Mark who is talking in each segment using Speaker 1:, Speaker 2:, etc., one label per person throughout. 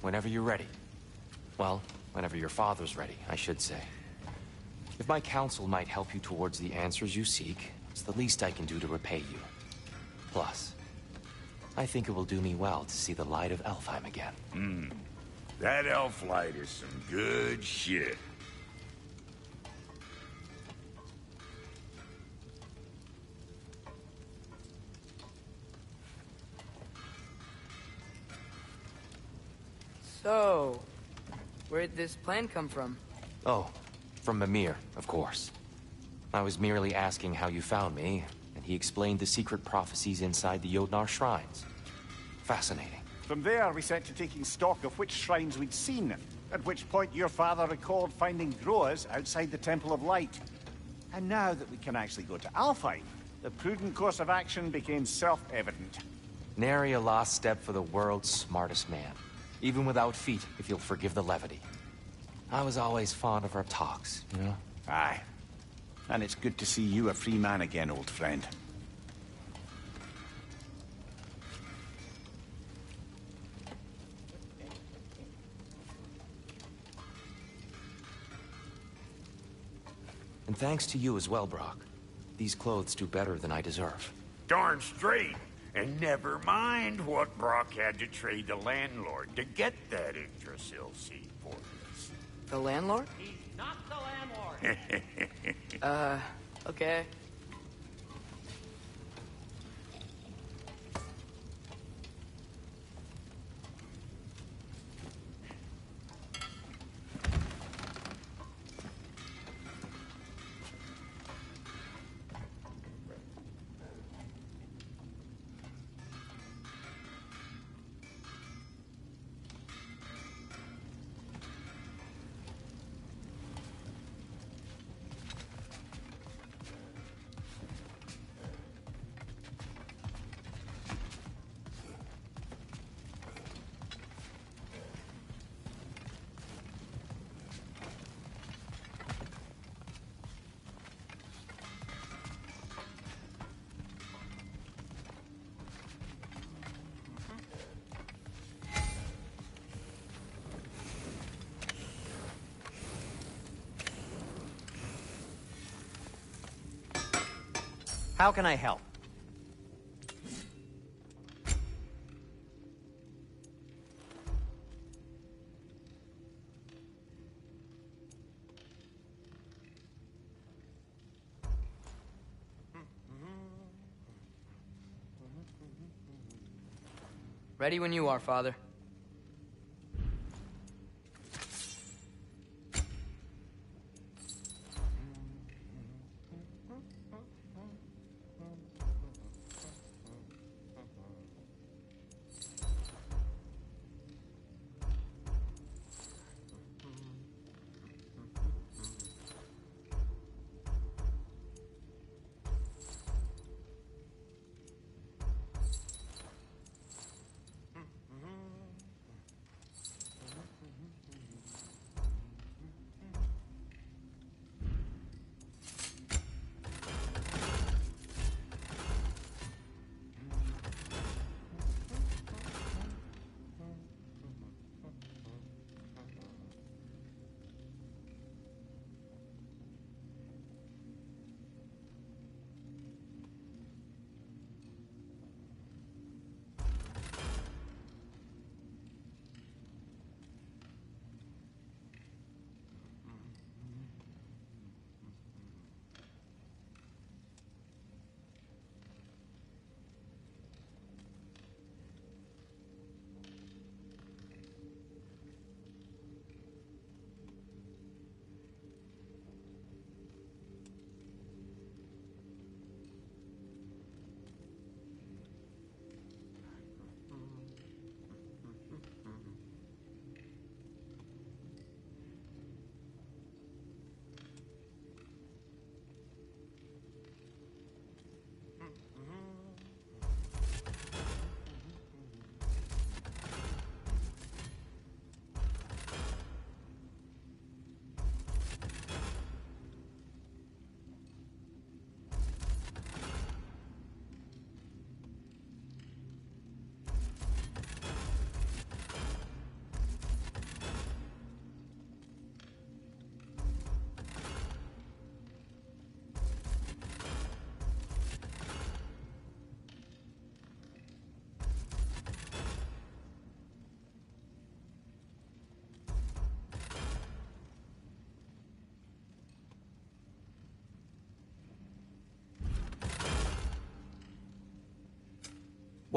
Speaker 1: Whenever you're ready. Well, whenever your father's ready, I should say. If my counsel might help you towards the answers you seek, it's the least I can do to repay you. Plus, I think it will do me well to see the light of Elfheim again.
Speaker 2: That elf light is some good shit.
Speaker 3: So, where'd this plan come from?
Speaker 1: Oh, from Mimir, of course. I was merely asking how you found me, and he explained the secret prophecies inside the Jotnar shrines. Fascinating.
Speaker 4: From there, we set to taking stock of which shrines we'd seen, at which point your father recalled finding Groas outside the Temple of Light. And now that we can actually go to Alfheim, the prudent course of action became self-evident.
Speaker 1: Nary a lost step for the world's smartest man. Even without feet, if you'll forgive the levity. I was always fond of our talks, you know?
Speaker 4: Aye. And it's good to see you a free man again, old friend.
Speaker 1: And thanks to you as well, Brock. These clothes do better than I deserve.
Speaker 2: Darn straight. And never mind what Brock had to trade the landlord to get that Yggdrasil seed for us.
Speaker 3: The landlord?
Speaker 5: He's not the landlord.
Speaker 3: Okay.
Speaker 5: How can I help?
Speaker 3: Ready when you are, Father.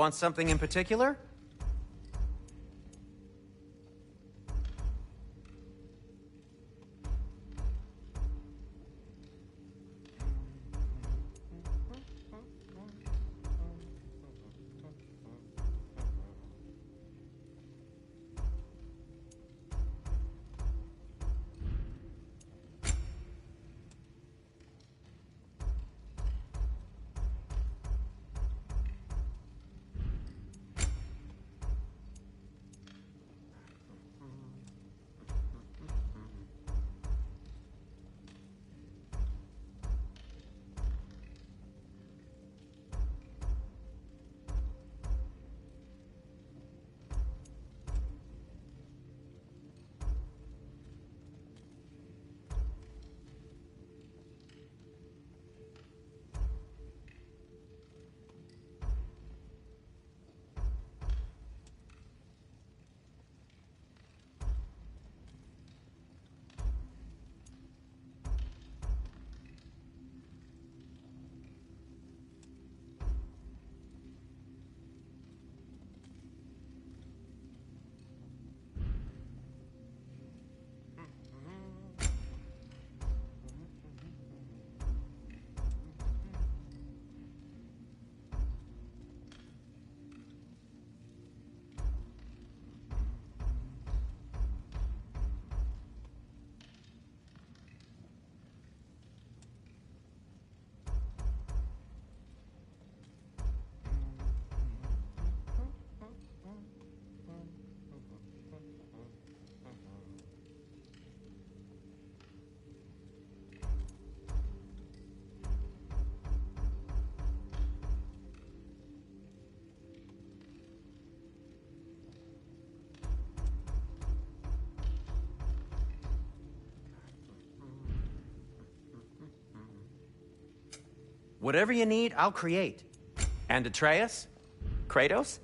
Speaker 5: Want something in particular? Whatever you need, I'll create. And Atreus? Kratos?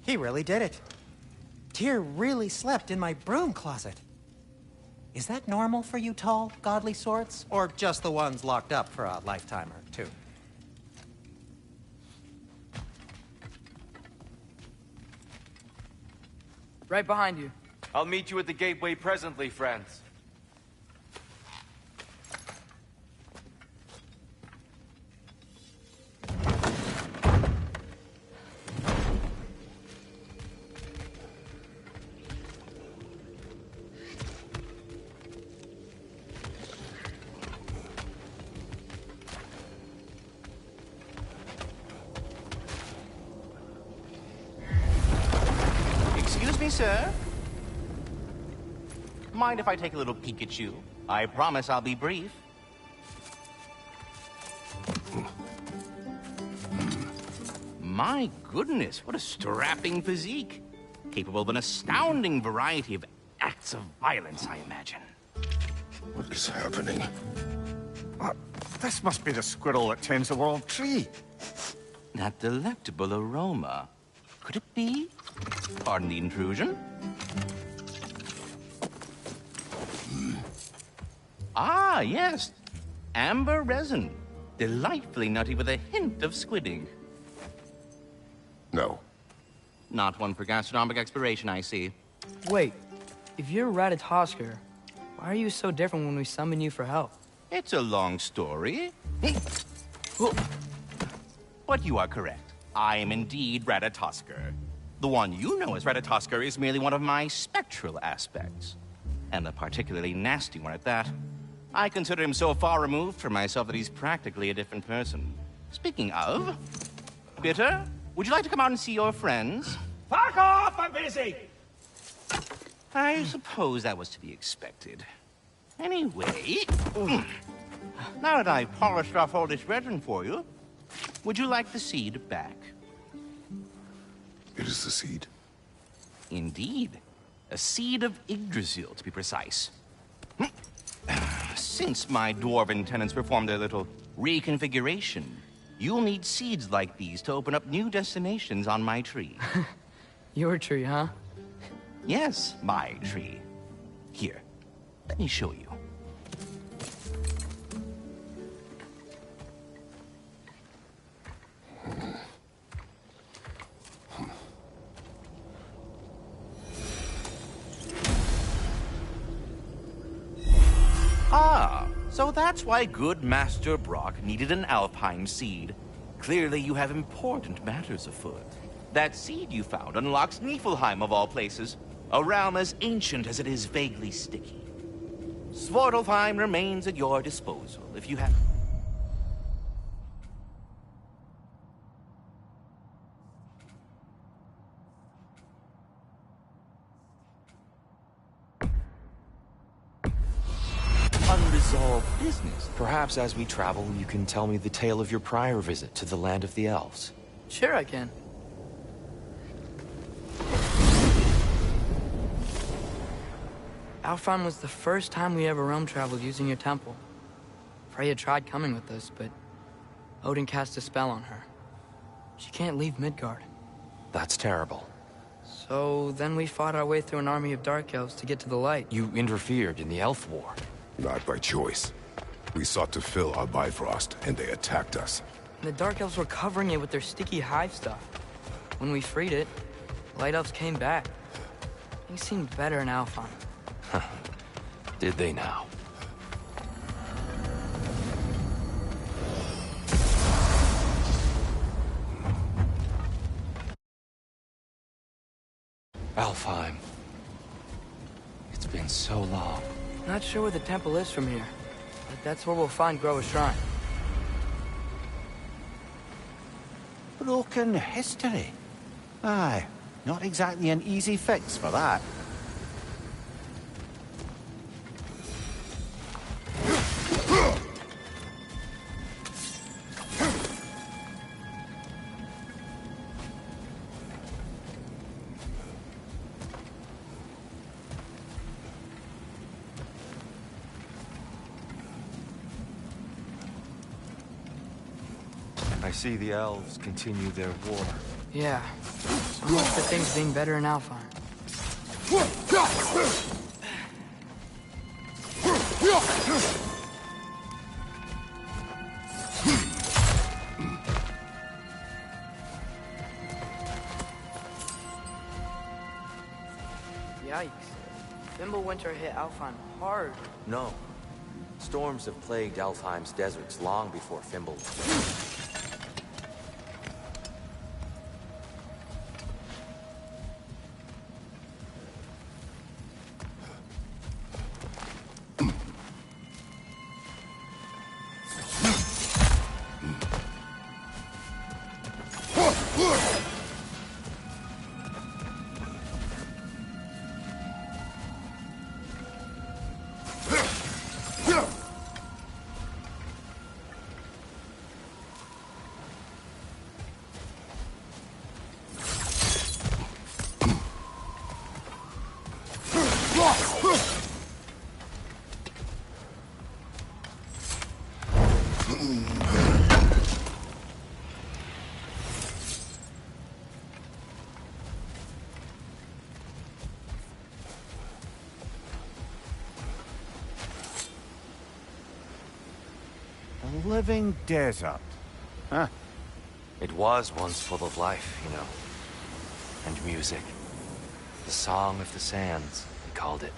Speaker 5: He really did it. Tyr really slept in my broom closet. Is that normal for you tall, godly sorts? Or just the ones locked up for a lifetime or two?
Speaker 3: Right behind you.
Speaker 1: I'll meet you at the gateway presently, friends.
Speaker 6: me, sir? Mind if I take a little peek at you? I promise I'll be brief. My goodness, what a strapping physique. Capable of an astounding variety of acts of violence, I imagine.
Speaker 7: What is happening?
Speaker 4: This must be the squirrel that tends the world tree.
Speaker 6: That delectable aroma. Could it be? Pardon the intrusion. Ah, yes. Amber resin. Delightfully nutty with a hint of squid ink.
Speaker 7: No.
Speaker 6: Not one for gastronomic exploration, I see.
Speaker 3: Wait, if you're Ratatosker, why are you so different when we summon you for help?
Speaker 6: It's a long story. But you are correct. I am indeed Ratatosker. The one you know as Ratatosker is merely one of my spectral aspects. And a particularly nasty one at that. I consider him so far removed from myself that he's practically a different person. Speaking of... Bitter, would you like to come out and see your friends?
Speaker 8: Fuck off! I'm busy!
Speaker 6: I suppose that was to be expected. Anyway... Now that I've polished off all this resin for you, would you like the seed back?
Speaker 7: It is the seed.
Speaker 6: Indeed. A seed of Yggdrasil, to be precise. Since my dwarven tenants performed their little reconfiguration, you'll need seeds like these to open up new destinations on my tree.
Speaker 3: Your tree, huh?
Speaker 6: Yes, my tree. Here, let me show you. Ah, so that's why good Master Brock needed an Alpine seed. Clearly you have important matters afoot. That seed you found unlocks Niflheim of all places, a realm as ancient as it is vaguely sticky. Svartalfheim remains at your disposal if you have... unresolved business.
Speaker 1: Perhaps as we travel, you can tell me the tale of your prior visit to the land of the elves.
Speaker 3: Sure I can. Alfheim was the first time we ever realm traveled using your temple. Freya tried coming with us, but Odin cast a spell on her. She can't leave Midgard.
Speaker 1: That's terrible.
Speaker 3: So then we fought our way through an army of dark elves to get to the light.
Speaker 1: You interfered in the elf war.
Speaker 7: Not by choice. We sought to fill our Bifrost, and they attacked us.
Speaker 3: And the dark elves were covering it with their sticky hive stuff. When we freed it, light elves came back. Things seemed better in Alfheim.
Speaker 1: Did they now? Alfheim. It's been so long.
Speaker 3: Not sure where the temple is from here, but that's where we'll find Groa's shrine.
Speaker 4: Broken history. Aye, not exactly an easy fix for that.
Speaker 1: I see the elves continue their war.
Speaker 3: Yeah, so much for things being better in Alfheim. Yikes. Fimbulwinter hit Alfheim hard.
Speaker 1: No. Storms have plagued Alfheim's deserts long before Fimble.
Speaker 4: living desert. Huh.
Speaker 1: It was once full of life, you know. And music. The Song of the Sands, they called it.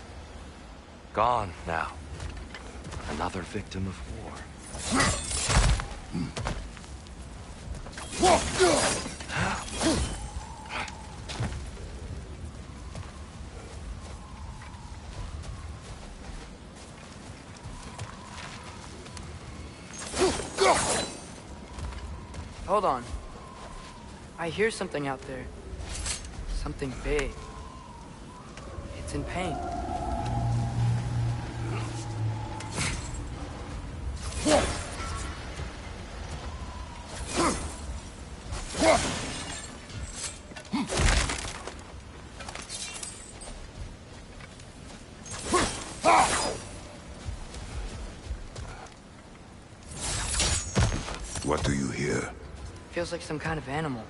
Speaker 1: Gone now. Another victim of war.
Speaker 3: Hold on. I hear something out there. Something big. It's in pain.
Speaker 7: What do you hear?
Speaker 3: Feels like some kind of animal.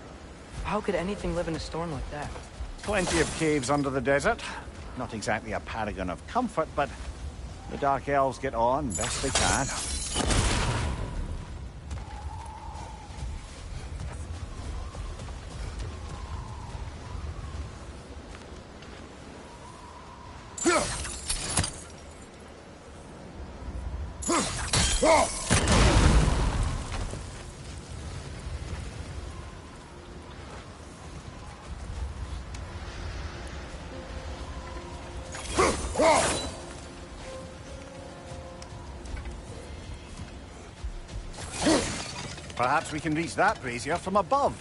Speaker 3: How could anything live in a storm like that?
Speaker 4: Plenty of caves under the desert. Not exactly a paragon of comfort, but the Dark Elves get on best they can. Perhaps we can reach that brazier from above.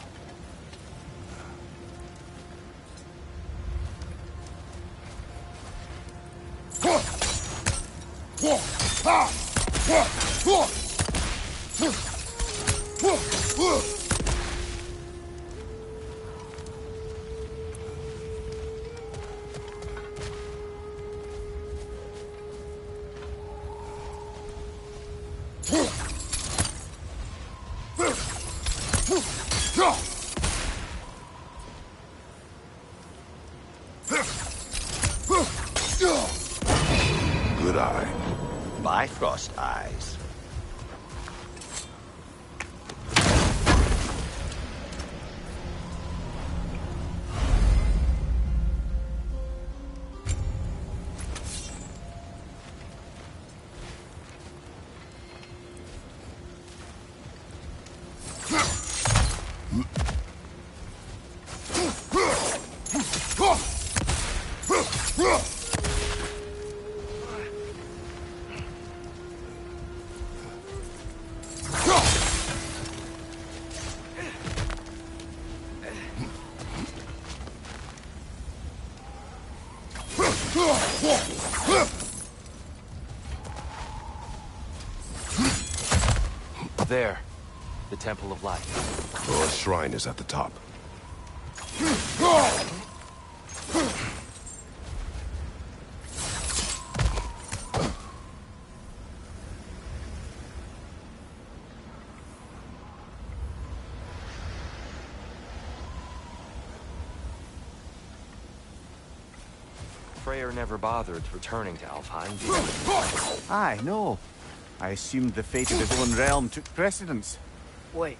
Speaker 7: Good eye.
Speaker 2: Bifrost eyes.
Speaker 1: There. The Temple of Light.
Speaker 7: Our shrine is at the top.
Speaker 1: Freyr never bothered returning to Alfheim, did he?
Speaker 4: Aye, no. I assumed the fate of his own realm took precedence.
Speaker 3: Wait.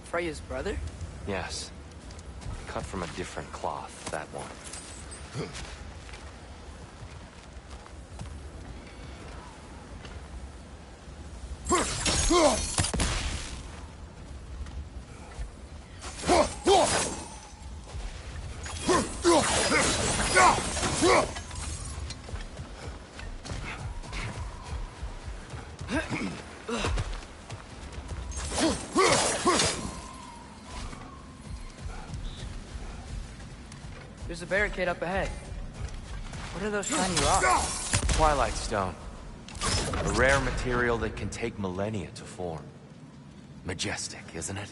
Speaker 3: Freya's brother?
Speaker 1: Yes. Cut from a different cloth, that one.
Speaker 3: There's a barricade up ahead. What are those shiny rocks?
Speaker 1: Twilight Stone. A rare material that can take millennia to form. Majestic, isn't it?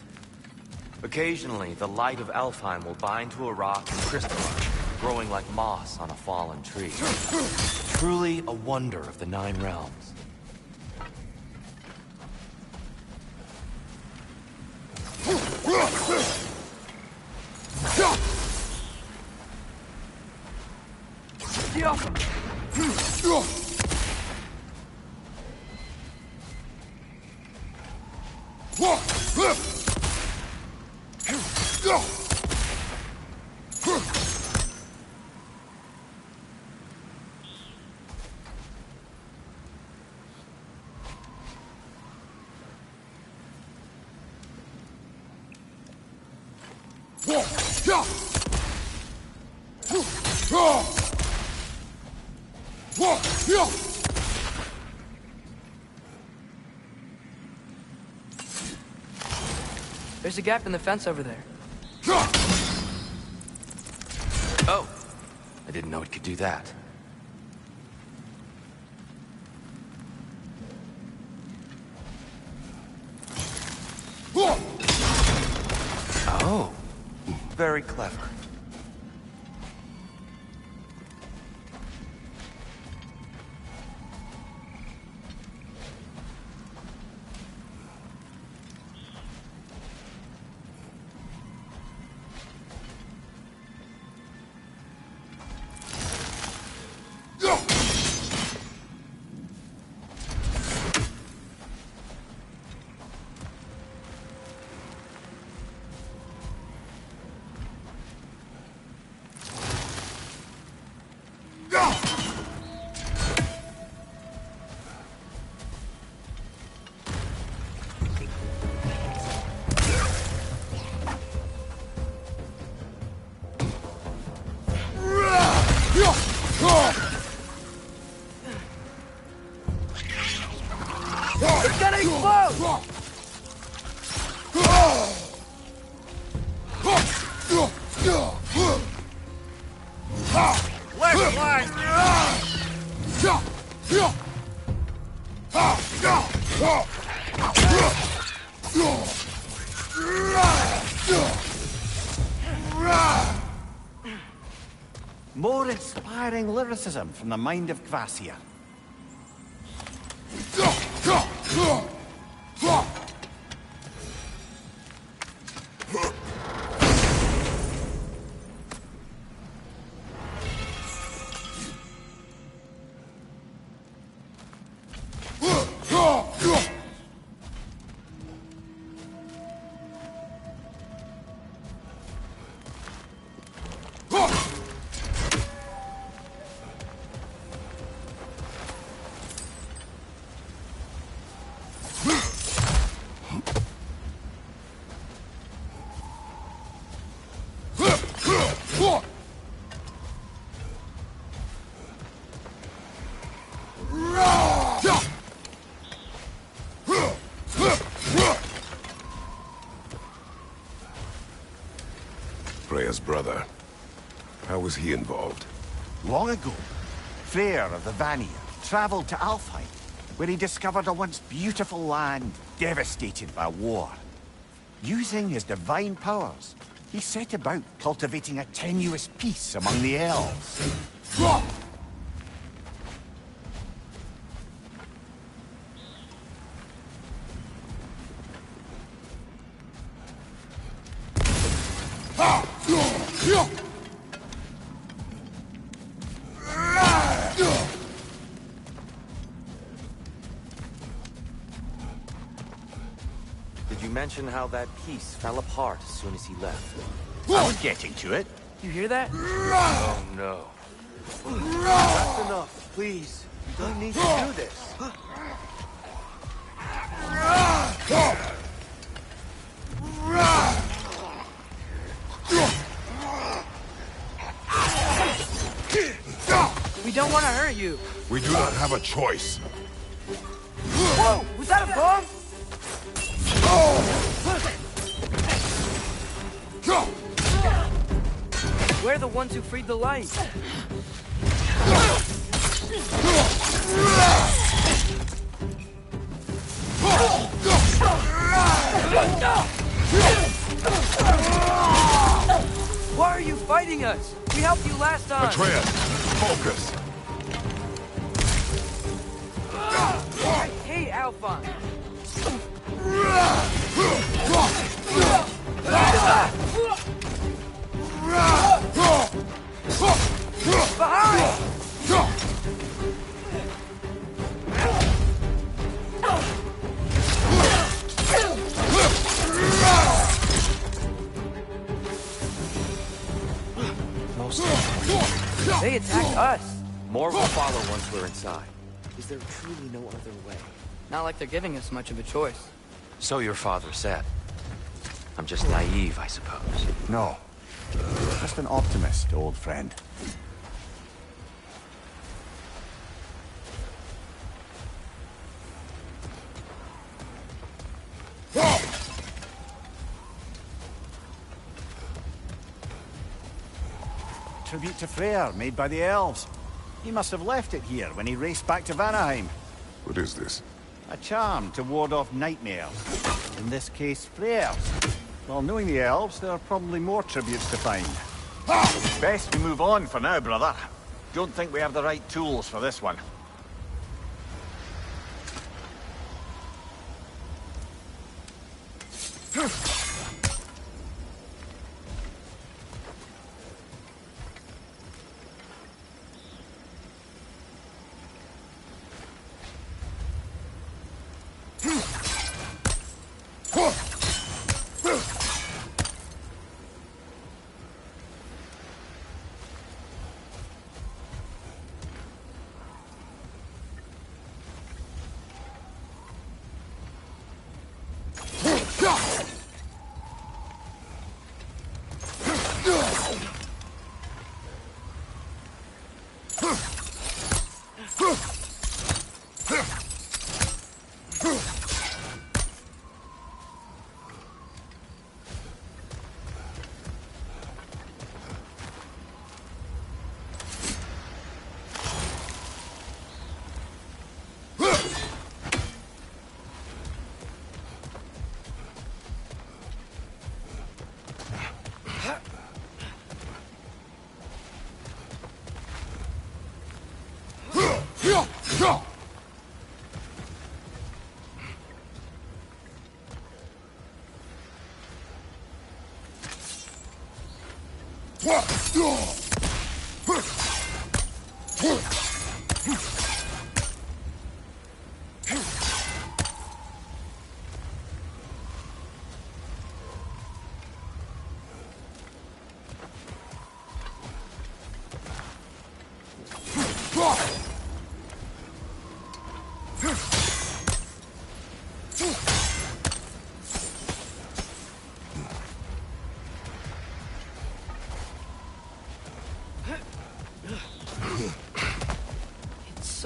Speaker 1: Occasionally, the light of Alfheim will bind to a rock and crystallize, growing like moss on a fallen tree. Truly a wonder of the Nine Realms.
Speaker 3: There's a gap in the fence over there.
Speaker 1: Oh! I didn't know it could do that. Oh. Very clever.
Speaker 3: It's gonna explode!
Speaker 2: Left flank!
Speaker 4: More inspiring lyricism from the mind of Gracia.
Speaker 7: Freya's brother. How was he involved?
Speaker 4: Long ago, Freyr of the Vanir traveled to Alfheim, where he discovered a once beautiful land devastated by war. Using his divine powers, he set about cultivating a tenuous peace among the elves.
Speaker 1: Did you mention how that piece fell apart as soon as he left?
Speaker 2: I was getting to it.
Speaker 3: You hear that?
Speaker 1: Oh no. That's enough, please. You don't need to do this.
Speaker 3: We don't want to hurt you.
Speaker 7: We do not have a choice.
Speaker 3: Whoa! Was that a bomb? We're the ones who freed the light. Why are you fighting us? We helped you last time.
Speaker 7: Atreus, focus.
Speaker 3: I hate Alphonse. Behind! They attacked us.
Speaker 1: More will follow once we're inside. Is there truly no other way?
Speaker 3: Not like they're giving us much of a choice.
Speaker 1: So your father said. I'm just naive, I suppose.
Speaker 4: No. Just an optimist, old friend. Tribute to Freyr, made by the elves. He must have left it here when he raced back to Vanaheim.
Speaker 7: What is this?
Speaker 4: A charm to ward off nightmares. In this case, Freyrs. Well, knowing the elves, there are probably more tributes to find. Best we move on for now, brother. Don't think we have the right tools for this one.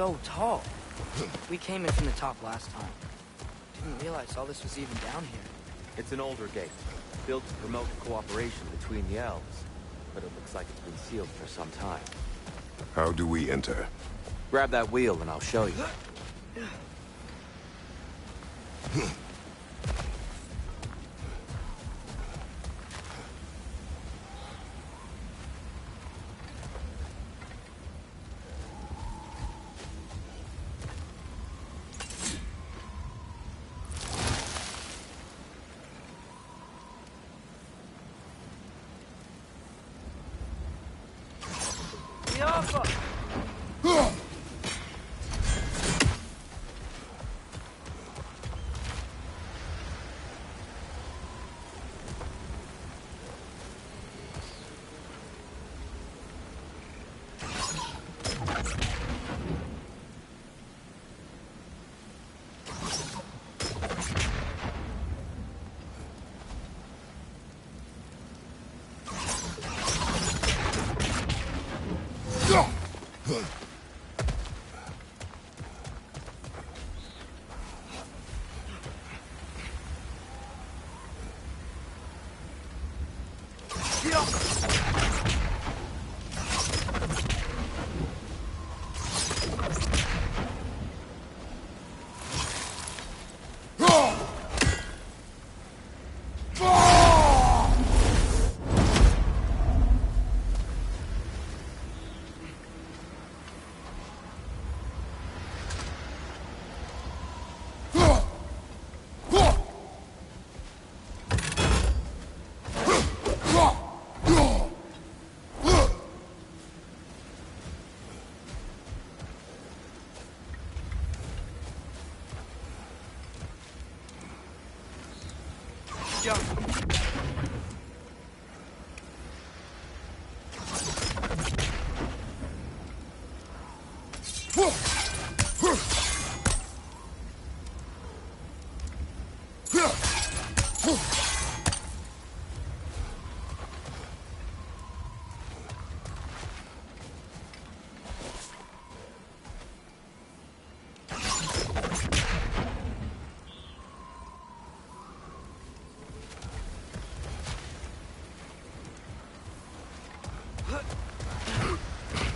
Speaker 3: So tall. We came in from the top last time. Didn't realize all this was even down here.
Speaker 1: It's an older gate, built to promote cooperation between the elves. But it looks like it's been sealed for some time.
Speaker 7: How do we enter?
Speaker 1: Grab that wheel and I'll show you.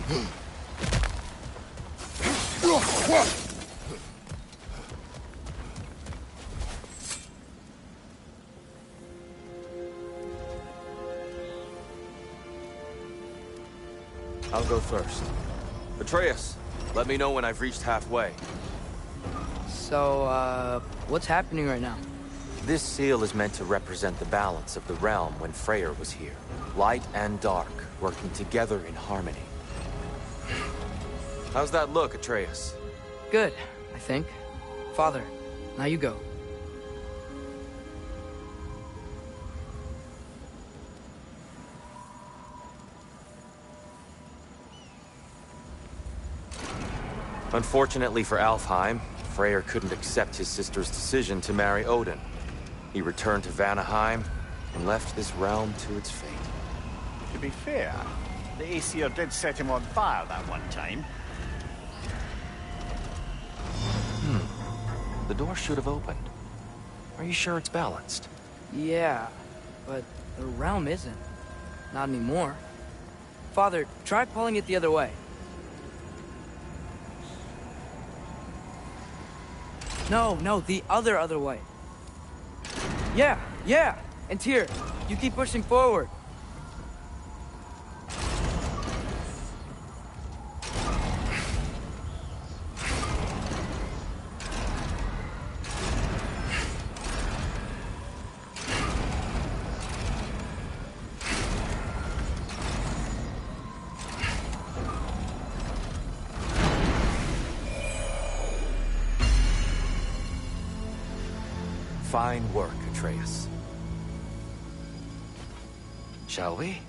Speaker 1: I'll go first. Atreus, let me know when I've reached halfway.
Speaker 3: So, what's happening right now?
Speaker 1: This seal is meant to represent the balance of the realm when Freyr was here. Light and dark, working together in harmony. How's that look, Atreus?
Speaker 3: Good, I think. Father, now you go.
Speaker 1: Unfortunately for Alfheim, Freyr couldn't accept his sister's decision to marry Odin. He returned to Vanaheim and left this realm to its fate.
Speaker 4: To be fair, the Aesir did set him on fire that one time.
Speaker 1: The door should have opened. Are you sure it's balanced?
Speaker 3: Yeah, but the realm isn't. Not anymore. Father, try pulling it the other way. No, the other way. Yeah, and Tyr, you keep pushing forward.
Speaker 1: Fine work, Atreus. Shall we?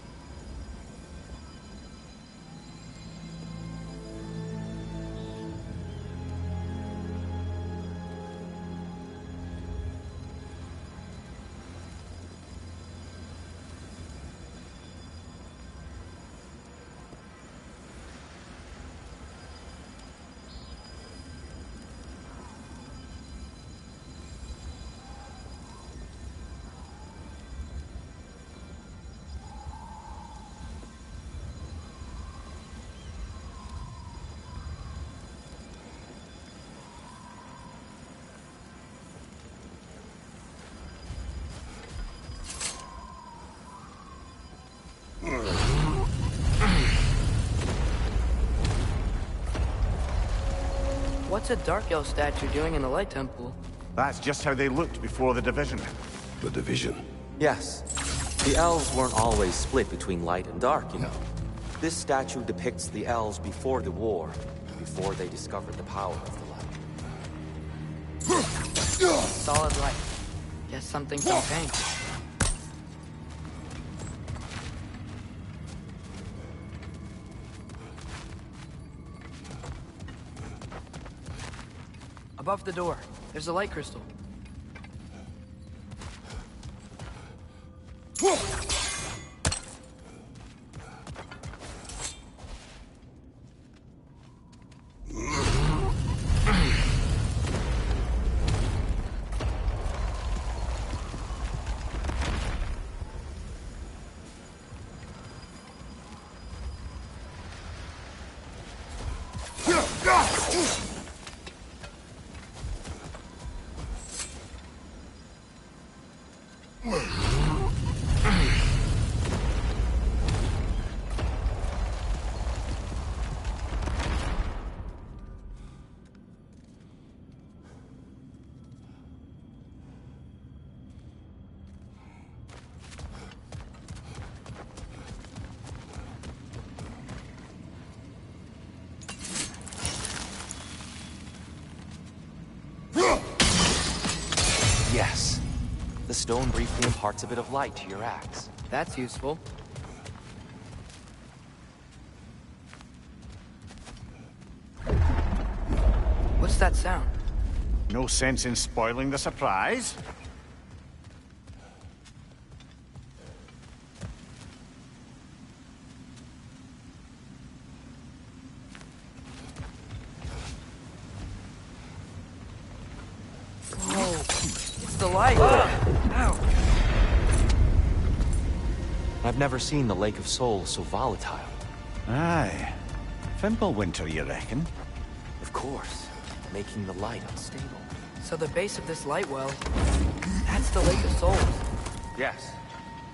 Speaker 3: What's a Dark Elf statue doing in the Light Temple?
Speaker 4: That's just how they looked before the division.
Speaker 7: The division.
Speaker 1: Yes. The elves weren't always split between light and dark, you know. This statue depicts the elves before the war, before they discovered the power of the light.
Speaker 3: Solid light. Guess something from paint. Above the door, there's a light crystal.
Speaker 1: Yes. The stone briefly imparts a bit of light to your axe.
Speaker 3: That's useful. What's that sound?
Speaker 4: No sense in spoiling the surprise.
Speaker 3: The light! Ow!
Speaker 1: I've never seen the Lake of Souls so volatile.
Speaker 4: Aye. Fimbulwinter, you reckon?
Speaker 1: Of course. Making the light unstable.
Speaker 3: So the base of this light well, that's the Lake of Souls.
Speaker 1: Yes.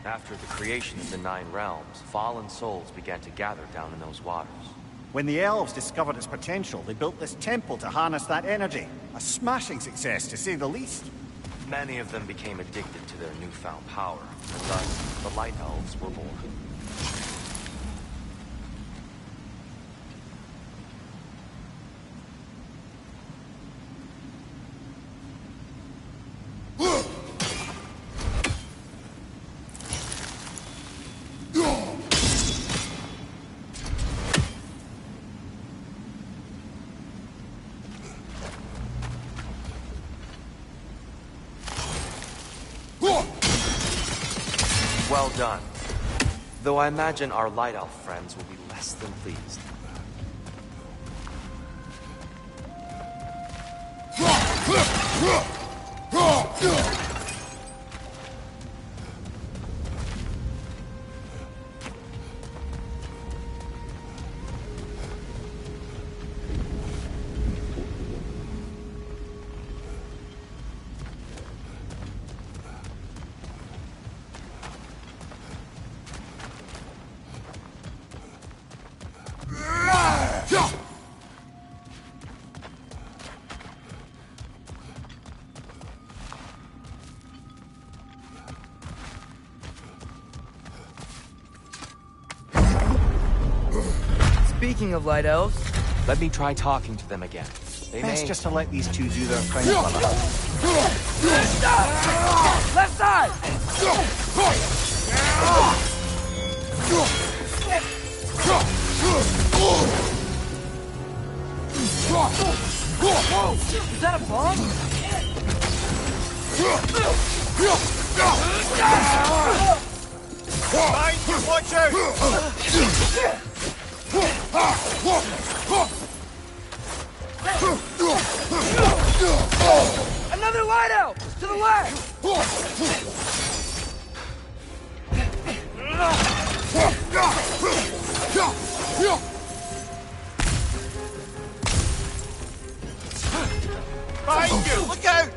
Speaker 1: After the creation of the 9 realms, fallen souls began to gather down in those waters.
Speaker 4: When the elves discovered its potential, they built this temple to harness that energy. A smashing success, to say the least.
Speaker 1: Many of them became addicted to their newfound power, and thus the Light Elves were born. Well done. Though I imagine our Light Elf friends will be less than pleased.
Speaker 3: Speaking of Light Elves,
Speaker 1: Let me try talking to them again. They
Speaker 4: Best
Speaker 1: may...
Speaker 4: just to let these two do their thing for the
Speaker 3: left side! Is that a bomb?
Speaker 4: Watch out!
Speaker 3: Another Light Elf! To the left!
Speaker 4: Behind you! Look out!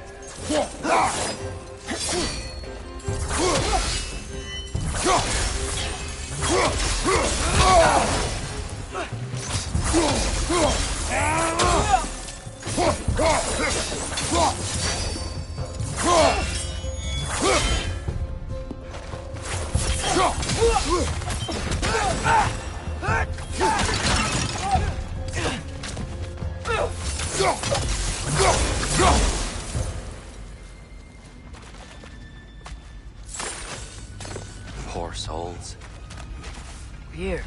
Speaker 1: Poor souls.
Speaker 3: Weird.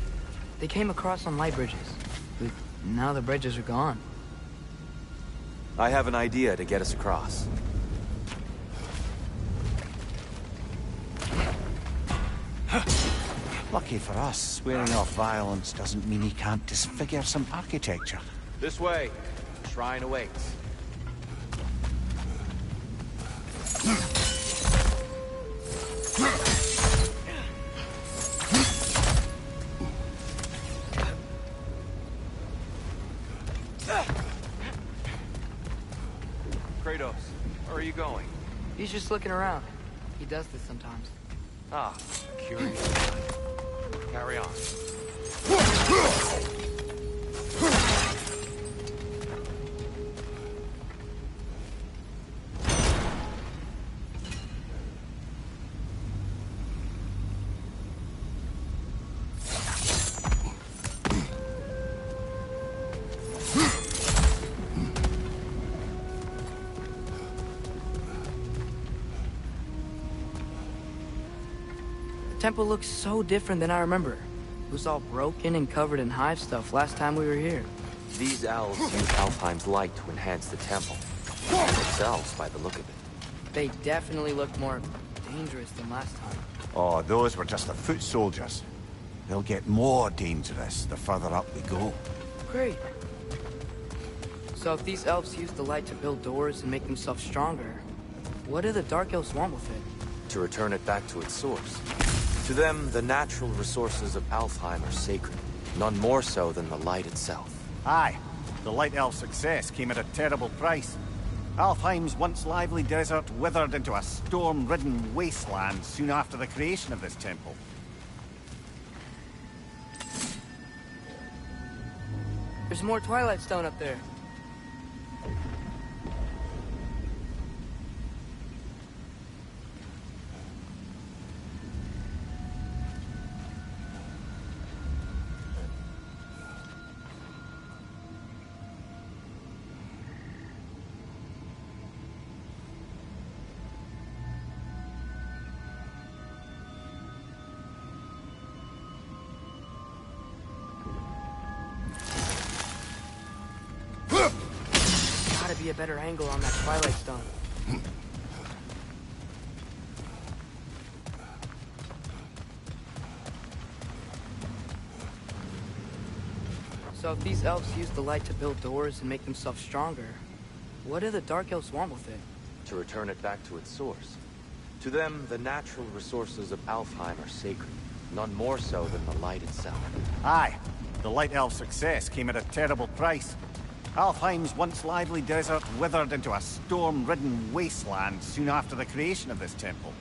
Speaker 3: They came across on light bridges. But now the bridges are gone.
Speaker 1: I have an idea to get us across.
Speaker 4: Lucky for us, swearing off violence doesn't mean he can't disfigure some architecture.
Speaker 1: This way. Shrine awaits. Kratos, where are you going?
Speaker 3: He's just looking around. He does this sometimes.
Speaker 1: Ah, curious. Carry on.
Speaker 3: The temple looks so different than I remember. It was all broken and covered in hive stuff last time we were here.
Speaker 1: These elves use Alfheim's light to enhance the temple. Themselves, by the look of it.
Speaker 3: They definitely look more dangerous than last time.
Speaker 4: Oh, those were just the foot soldiers. They'll get more dangerous the further up we go.
Speaker 3: Great. So if these elves use the light to build doors and make themselves stronger, what do the Dark Elves want with it?
Speaker 1: To return it back to its source. To them, the natural resources of Alfheim are sacred. None more so than the light itself.
Speaker 4: Aye. The Light Elf's success came at a terrible price. Alfheim's once lively desert withered into a storm-ridden wasteland soon after the creation of this temple.
Speaker 3: There's more Twilight Stone up there. Gotta be a better angle on that Twilight Stone. So if these elves use the light to build doors and make themselves stronger, what do the Dark Elves want with it?
Speaker 1: To return it back to its source. To them, the natural resources of Alfheim are sacred. None more so than the light itself.
Speaker 4: Aye. The Light Elf's success came at a terrible price. Alfheim's once lively desert withered into a storm-ridden wasteland soon after the creation of this temple.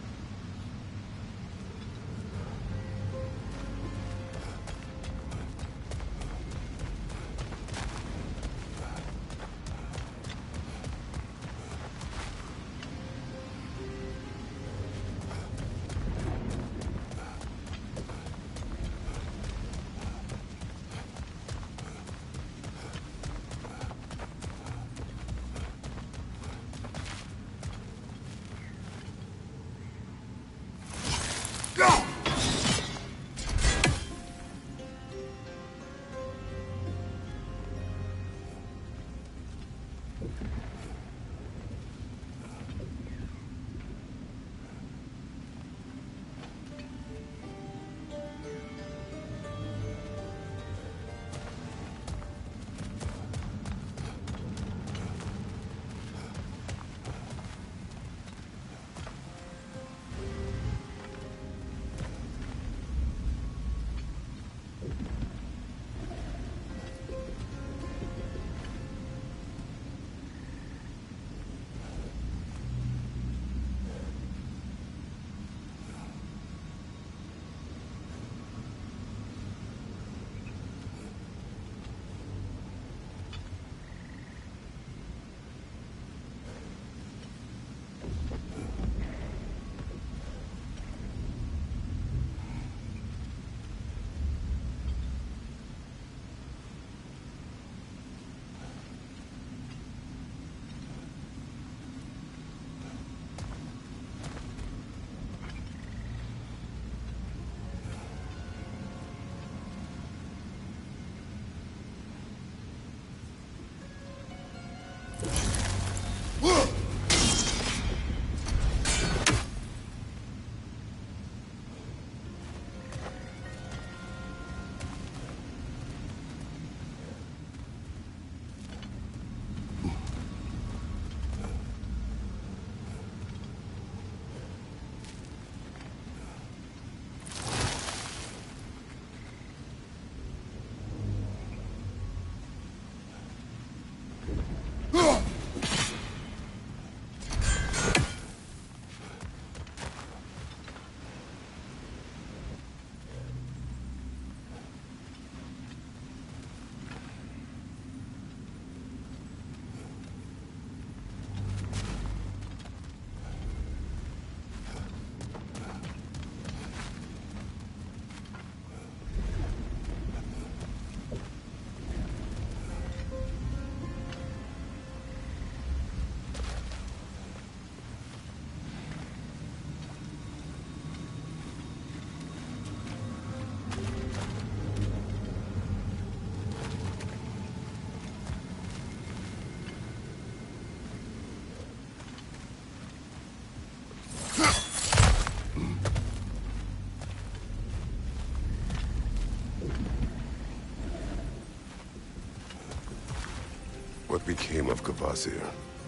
Speaker 7: What became of Kvasir?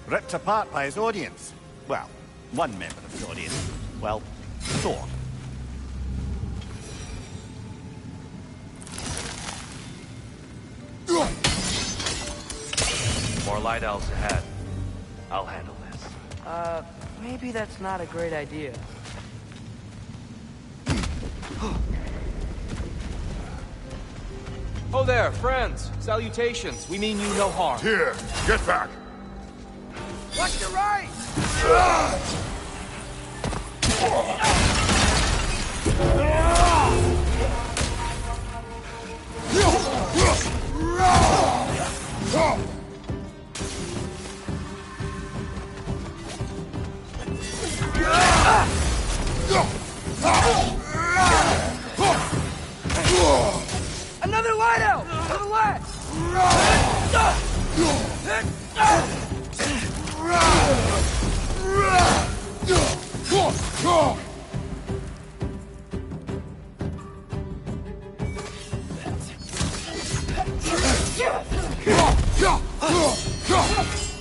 Speaker 4: Ripped apart by his audience. Well, one member of the audience. Well, Thor.
Speaker 9: More light elves ahead. I'll handle this.
Speaker 3: Maybe that's not a great idea.
Speaker 1: Oh there, friends. Salutations. We mean you no harm.
Speaker 7: Here, get back!
Speaker 8: Watch your right! Another light out! To the left!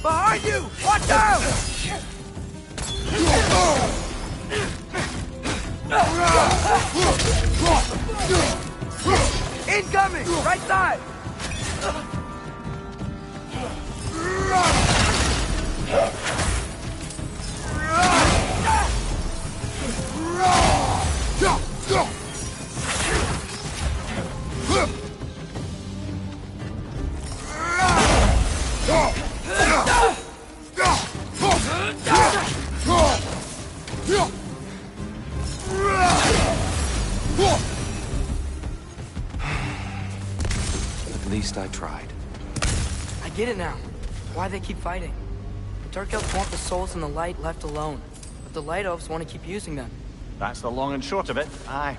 Speaker 8: Behind you! Watch out! Incoming! Right side!
Speaker 1: At least I tried.
Speaker 3: I get it now. Why they keep fighting. The Dark Elves want the souls in the light left alone, but the Light Elves want to keep using them.
Speaker 4: That's the long and short of it. Aye.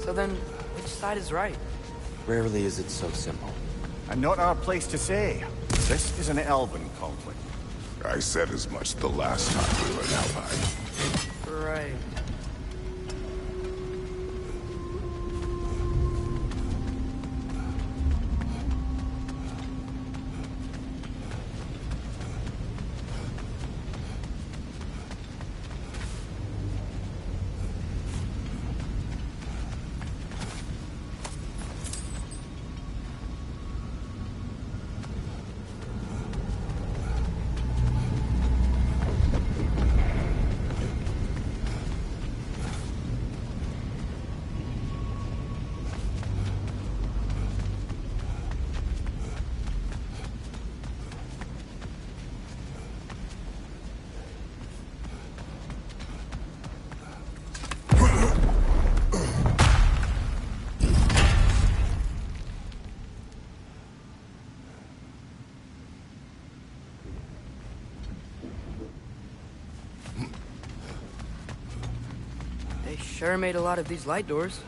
Speaker 3: So then, which side is right?
Speaker 1: Rarely is it so simple.
Speaker 4: And not our place to say. This is an elven conflict.
Speaker 7: I said as much the last time we were in Alpine.
Speaker 3: Right. They sure made a lot of these light doors.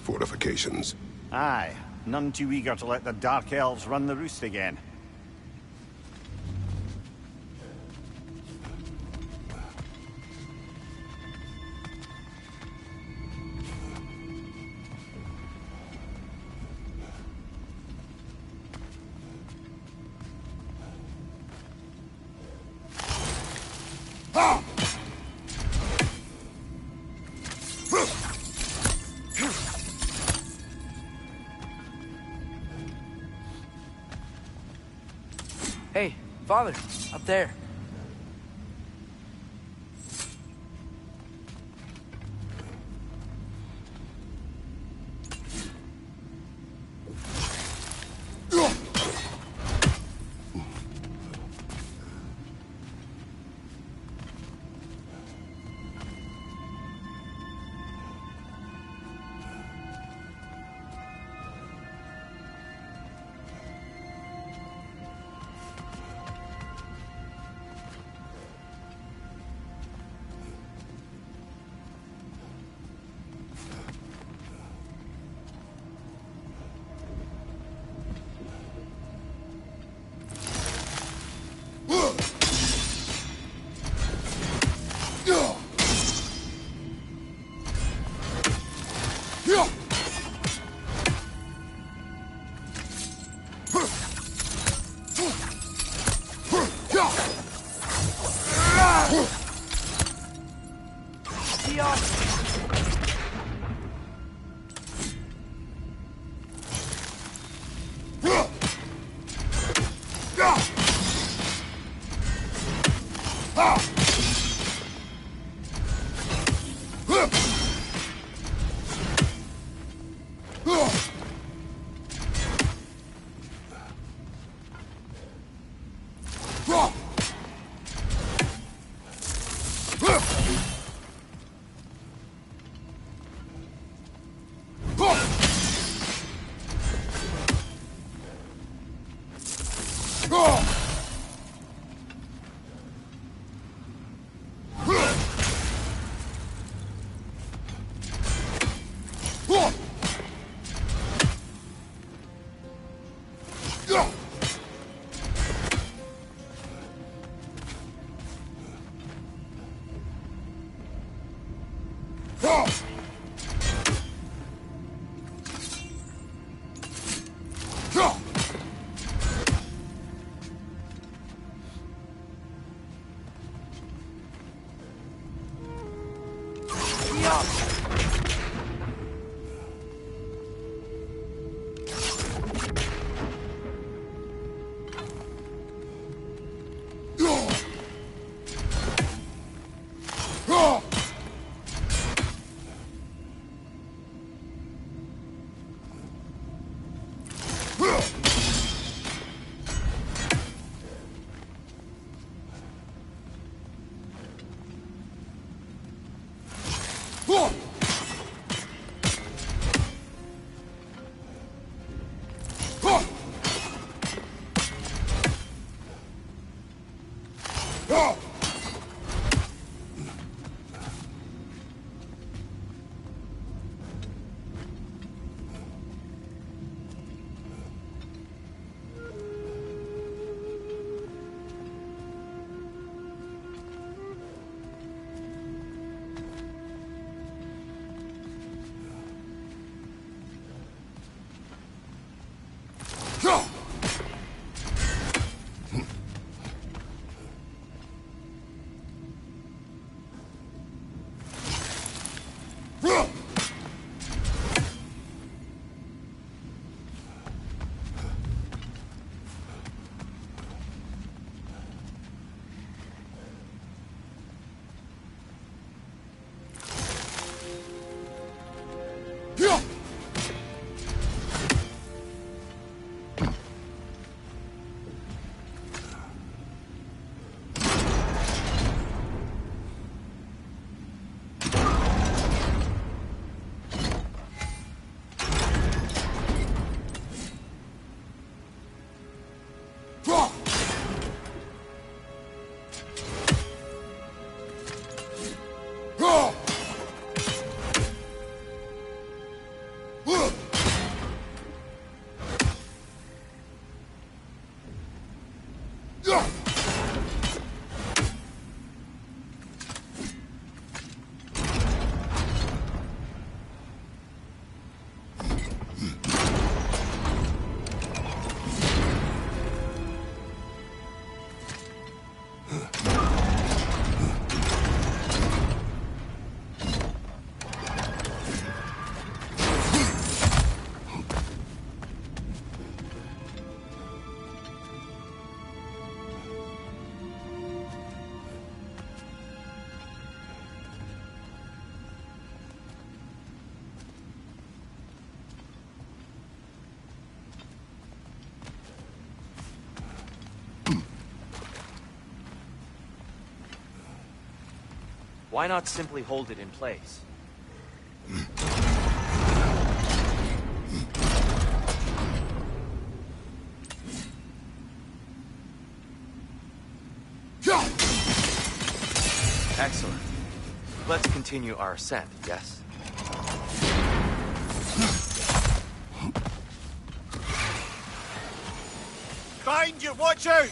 Speaker 7: Fortifications.
Speaker 4: Aye. None too eager to let the Dark Elves run the roost again.
Speaker 3: Hey, Father, up there.
Speaker 1: Why not simply hold it in place? Excellent. Let's continue our ascent, yes?
Speaker 4: Behind you! Watch out!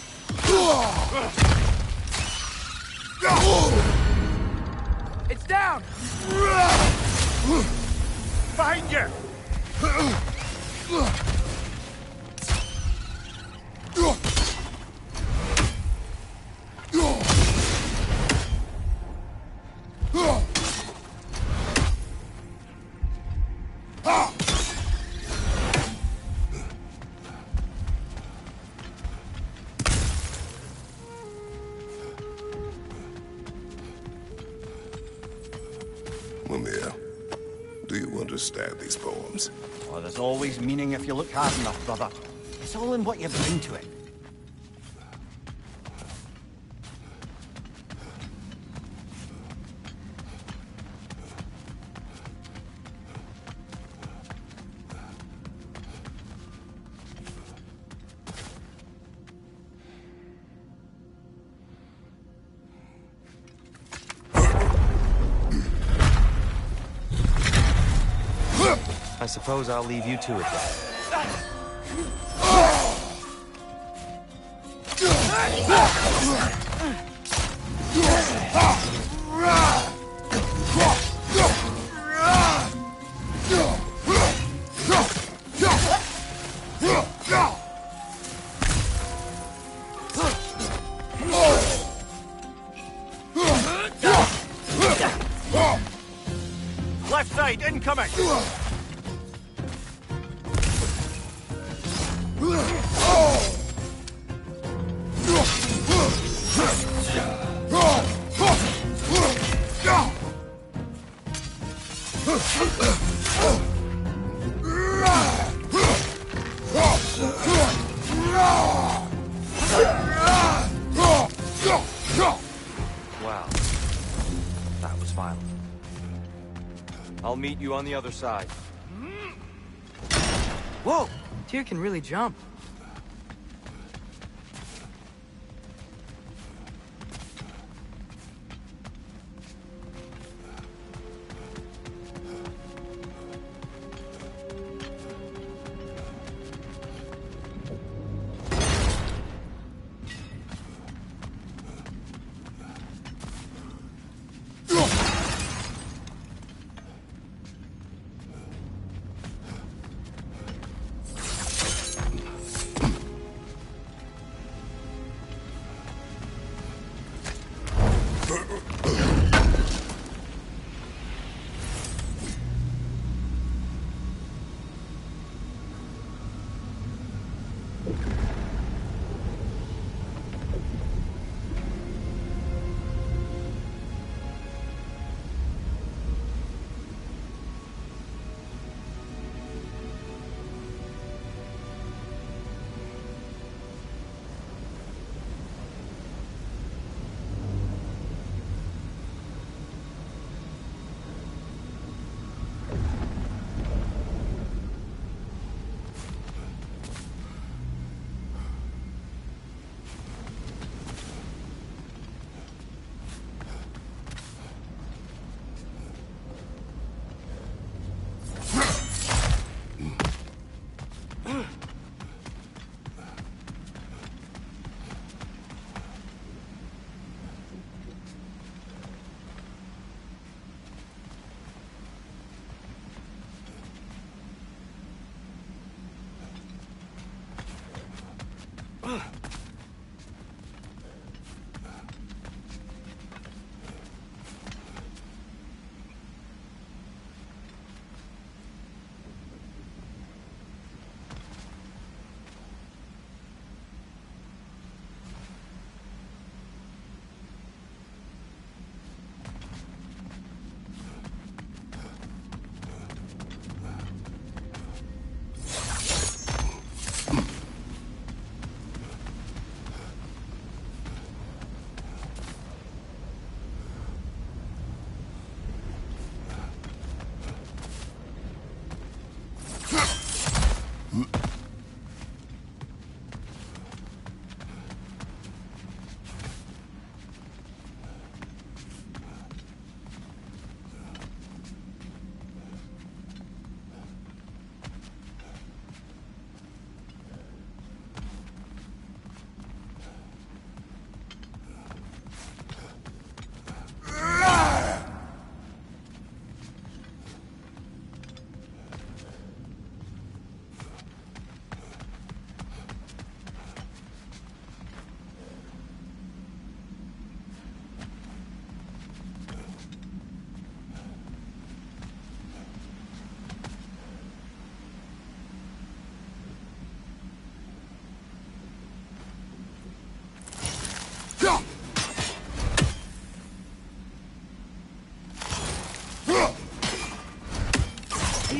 Speaker 8: It's down!
Speaker 4: Behind you!
Speaker 7: Mimir, do you understand these poems?
Speaker 4: Oh, there's always meaning if you look hard enough, brother. It's all in what you bring to it.
Speaker 1: I suppose I'll leave you to it then.
Speaker 4: Left side, incoming!
Speaker 1: Wow. That was violent. I'll meet you on the other side.
Speaker 3: Whoa! Tyr can really jump.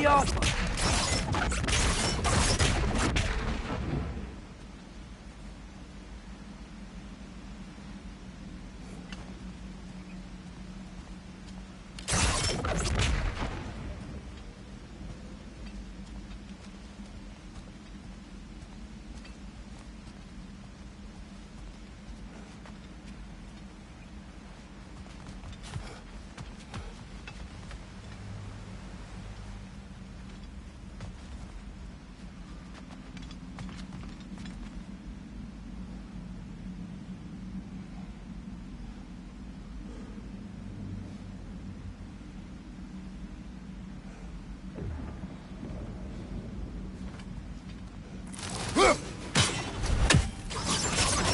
Speaker 8: the offer.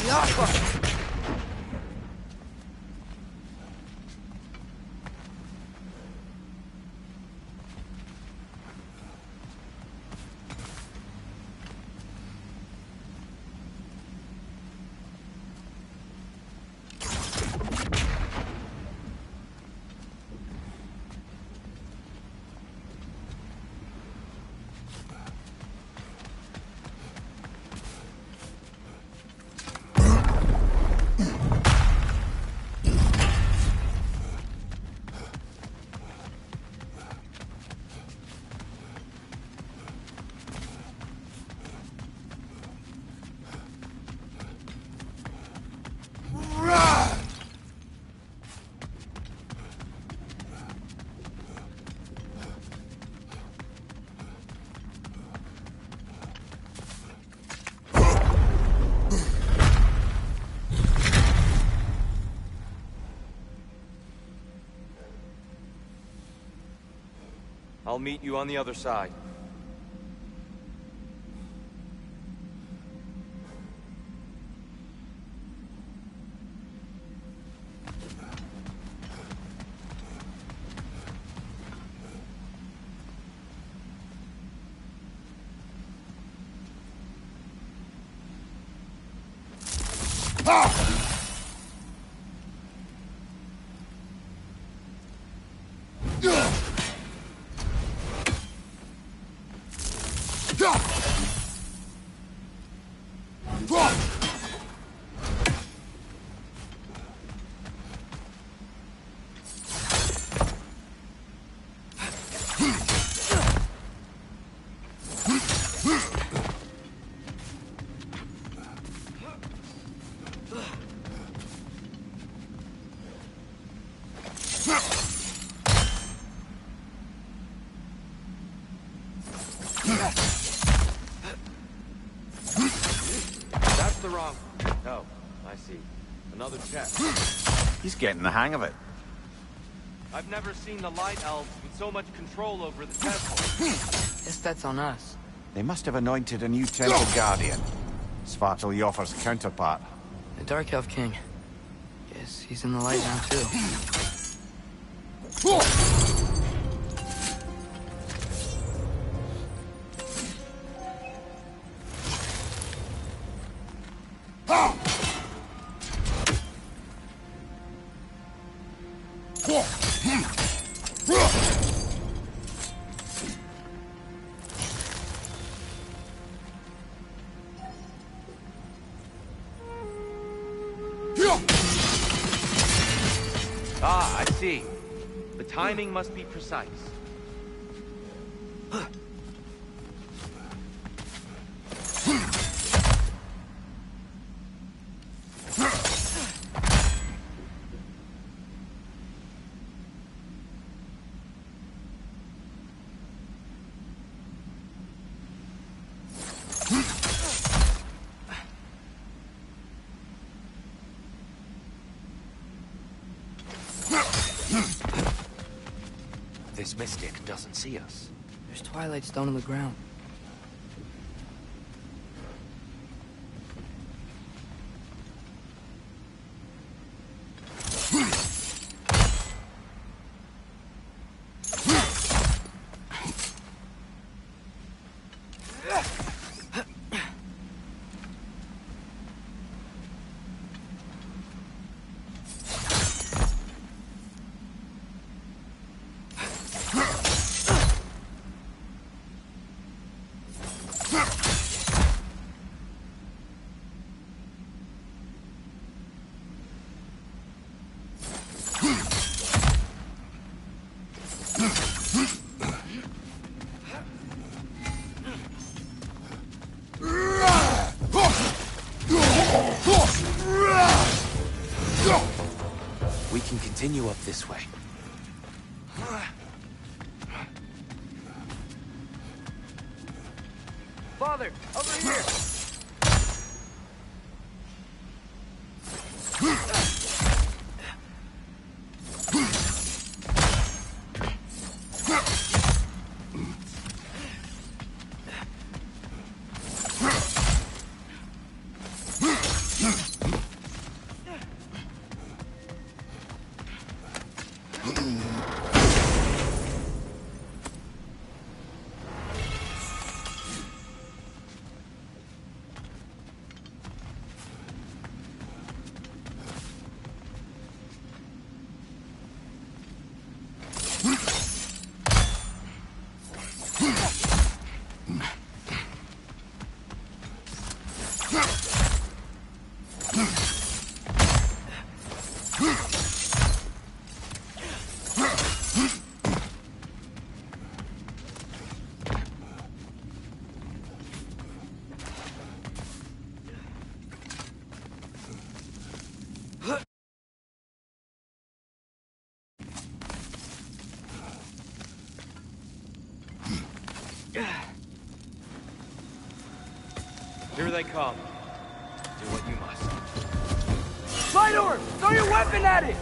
Speaker 8: The offer.
Speaker 1: I'll meet you on the other side.
Speaker 9: That's the wrong... Oh, I see. Another chest.
Speaker 2: He's getting the hang of it.
Speaker 9: I've never seen the Light Elves with so much control over the temple.
Speaker 3: Guess that's on us.
Speaker 4: They must have anointed a new temple guardian. Svartal Joffer's counterpart.
Speaker 3: The Dark Elf King. Guess he's in the light now, too.
Speaker 9: Ah, I see. The timing must be precise.
Speaker 1: This mystic doesn't see us.
Speaker 3: There's Twilight Stone on the ground.
Speaker 1: continue up this way.
Speaker 8: Father, over here!
Speaker 9: Here they come. Do what you must.
Speaker 8: Lightor! Throw your weapon at it!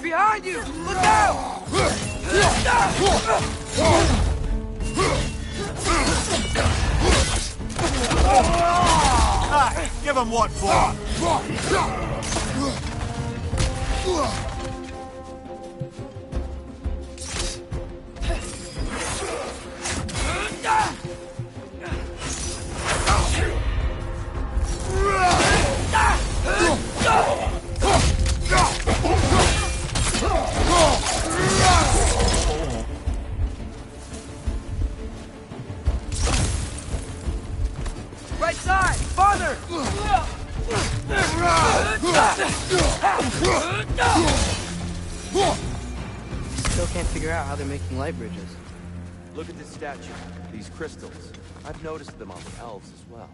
Speaker 8: Behind you! Look out!
Speaker 4: Give him what for!
Speaker 8: Right side! Farther!
Speaker 3: Still can't figure out how they're making light bridges.
Speaker 9: Look at this statue. These crystals. I've noticed them on the elves as well.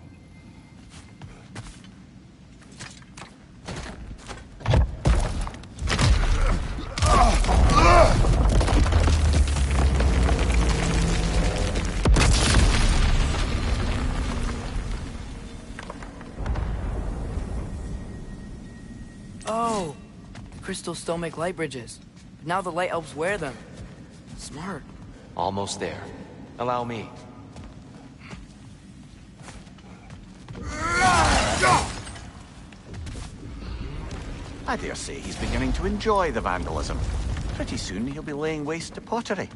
Speaker 3: Oh! The crystals still make light bridges. But now the light elves wear them. Smart.
Speaker 1: Almost there. Allow me.
Speaker 4: I dare say he's beginning to enjoy the vandalism. Pretty soon he'll be laying waste to pottery.